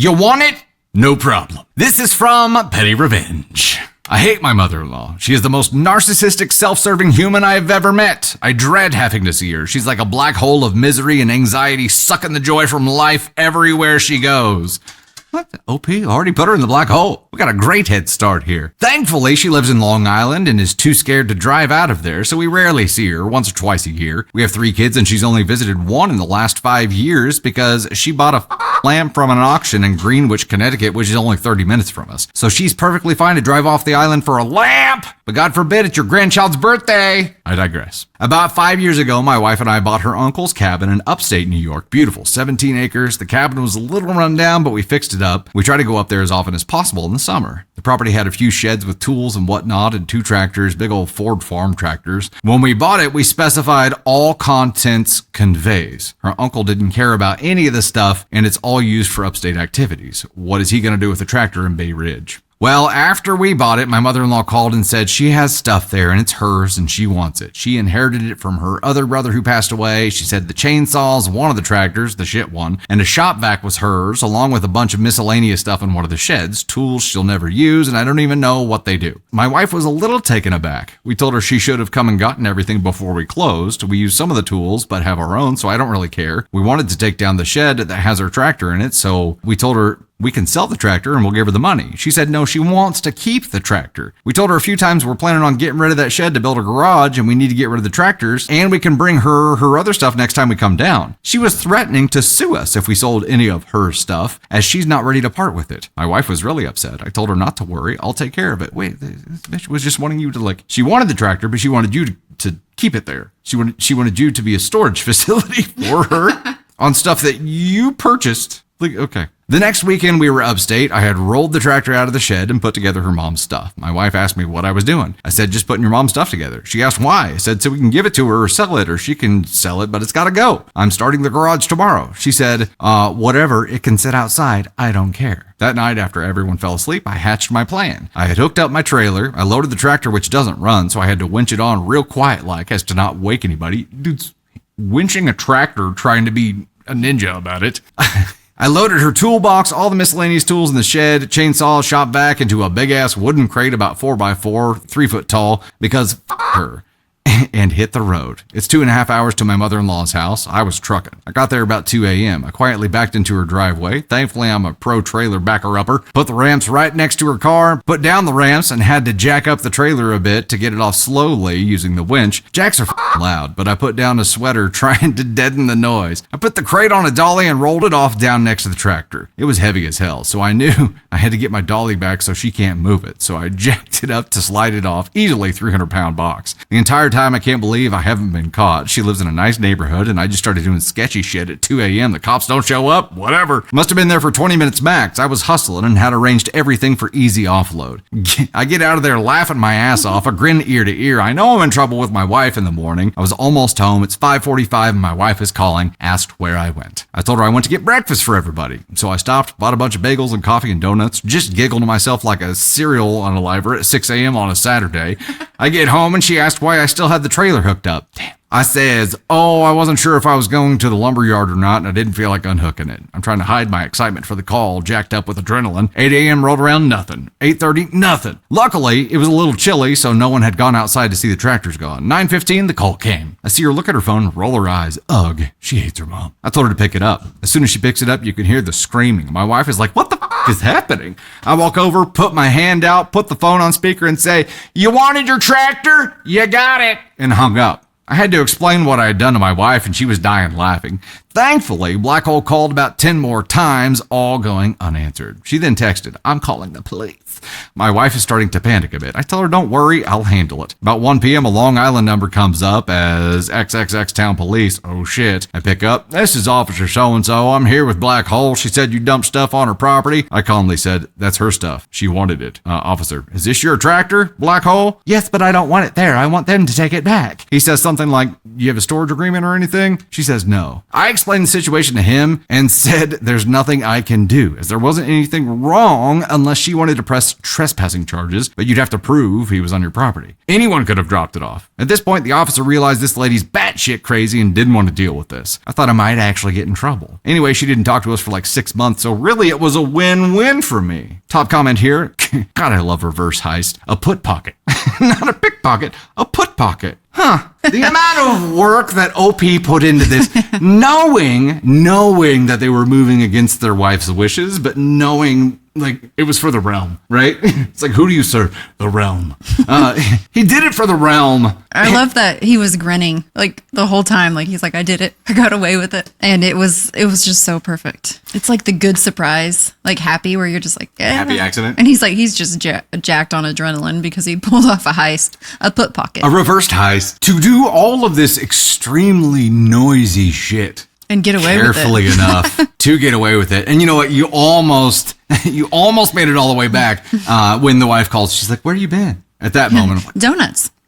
You want it? No problem. This is from Petty Revenge. I hate my mother-in-law. She is the most narcissistic, self-serving human I have ever met. I dread having to see her. She's like a black hole of misery and anxiety, sucking the joy from life everywhere she goes. What? OP already put her in the black hole. We got a great head start here. Thankfully, she lives in Long Island and is too scared to drive out of there, so we rarely see her, once or twice a year. We have 3 kids and she's only visited 1 in the last 5 years because she bought a lamp from an auction in Greenwich, Connecticut, which is only 30 minutes from us. So she's perfectly fine to drive off the island for a lamp, but God forbid it's your grandchild's birthday. I digress. About 5 years ago, my wife and I bought her uncle's cabin in upstate New York. Beautiful, 17 acres. The cabin was a little run down, but we fixed it up. We try to go up there as often as possible in the summer. The property had a few sheds with tools and whatnot and 2 tractors, big old Ford farm tractors. When we bought it, we specified all contents conveys. Her uncle didn't care about any of the stuff, and it's all used for upstate activities. What is he going to do with the tractor in Bay Ridge? Well, after we bought it, my mother-in-law called and said she has stuff there and it's hers and she wants it. She inherited it from her other brother who passed away. She said the chainsaws, one of the tractors, the shit one, and a shop vac was hers, along with a bunch of miscellaneous stuff in one of the sheds, tools she'll never use, and I don't even know what they do. My wife was a little taken aback. We told her she should have come and gotten everything before we closed. We use some of the tools, but have our own, so I don't really care. We wanted to take down the shed that has her tractor in it, so we told her we can sell the tractor and we'll give her the money. She said no, she wants to keep the tractor. We told her a few times we're planning on getting rid of that shed to build a garage and we need to get rid of the tractors and we can bring her other stuff next time we come down. She was threatening to sue us if we sold any of her stuff as she's not ready to part with it. My wife was really upset. I told her not to worry. I'll take care of it. Wait, this bitch was just wanting you to she wanted the tractor, but she wanted you to keep it there. She wanted you to be a storage facility for her on stuff that you purchased. Okay. The next weekend we were upstate. I had rolled the tractor out of the shed and put together her mom's stuff. My wife asked me what I was doing. I said, just putting your mom's stuff together. She asked why. I said, so we can give it to her or sell it, or she can sell it, but it's got to go. I'm starting the garage tomorrow. She said, whatever, it can sit outside. I don't care. That night, after everyone fell asleep, I hatched my plan. I had hooked up my trailer. I loaded the tractor, which doesn't run, so I had to winch it on real quiet-like as to not wake anybody. Dude's winching a tractor trying to be a ninja about it. I loaded her toolbox, all the miscellaneous tools in the shed, chainsaw, shop vac into a big-ass wooden crate about 4x4, 3 foot tall, because her, and hit the road. It's 2.5 hours to my mother-in-law's house. I was trucking. I got there about 2 a.m. I quietly backed into her driveway. Thankfully, I'm a pro trailer backer-upper. Put the ramps right next to her car, put down the ramps, and had to jack up the trailer a bit to get it off slowly using the winch. Jacks are loud, but I put down a sweater trying to deaden the noise. I put the crate on a dolly and rolled it off down next to the tractor. It was heavy as hell, so I knew I had to get my dolly back so she can't move it. So I jacked it up to slide it off, easily 300-pound box. The entire time I can't believe I haven't been caught. She lives in a nice neighborhood and I just started doing sketchy shit at 2 a.m. The cops don't show up, whatever. Must have been there for 20 minutes max. I was hustling and had arranged everything for easy offload. I get out of there laughing my ass off, a grin ear to ear. I know I'm in trouble with my wife in the morning. I was almost home. It's 5:45 and my wife is calling, asked where I went. I told her I went to get breakfast for everybody. So I stopped, bought a bunch of bagels and coffee and donuts, just giggled to myself like a cereal unaliver at 6 a.m. on a Saturday. I get home and she asked why I still had the trailer hooked up. Damn. I says, I wasn't sure if I was going to the lumber yard or not, and I didn't feel like unhooking it. I'm trying to hide my excitement for the call, jacked up with adrenaline. 8 a.m. rolled around, nothing. 8:30, nothing. Luckily, it was a little chilly, so no one had gone outside to see the tractors gone. 9:15, the call came. I see her look at her phone, roll her eyes. Ugh, she hates her mom. I told her to pick it up. As soon as she picks it up, you can hear the screaming. My wife is like, what the f*** is happening? I walk over, put my hand out, put the phone on speaker and say, you wanted your tractor? You got it. And hung up. I had to explain what I had done to my wife, and she was dying laughing. Thankfully, Black Hole called about 10 more times, all going unanswered. She then texted, I'm calling the police. My wife is starting to panic a bit. I tell her, don't worry, I'll handle it. About 1 p.m., a Long Island number comes up as XXX Town Police. Oh shit. I pick up, this is Officer so-and-so. I'm here with Black Hole. She said you dumped stuff on her property. I calmly said, that's her stuff. She wanted it. Officer, is this your tractor, Black Hole? Yes, but I don't want it there. I want them to take it back. He says something like, you have a storage agreement or anything? She says no. I explained the situation to him and said there's nothing I can do, as there wasn't anything wrong unless she wanted to press trespassing charges, but you'd have to prove he was on your property. Anyone could have dropped it off. At this point, the officer realized this lady's batshit crazy and didn't want to deal with this. I thought I might actually get in trouble. Anyway, she didn't talk to us for like 6 months, so really it was a win-win for me. Top comment here. God, I love reverse heist. A put pocket. Not a pickpocket, a put pocket. Huh. The amount of work that OP put into this, knowing that they were moving against their wife's wishes, but knowing like it was for the realm, right? It's like, who do you serve? The realm. He did it for the realm. I love that he was grinning like the whole time. Like he's like, I did it. I got away with it. And it was just so perfect. It's like the good surprise, like happy, where you're just like, yeah. Happy accident. And he's just jacked on adrenaline because he pulled off a heist, a put pocket. A reversed heist. To do all of this extremely noisy shit. And get away with it. Carefully enough to get away with it. And you know what? You almost made it all the way back when the wife calls. She's like, where you been? At that moment, I'm like, Donuts.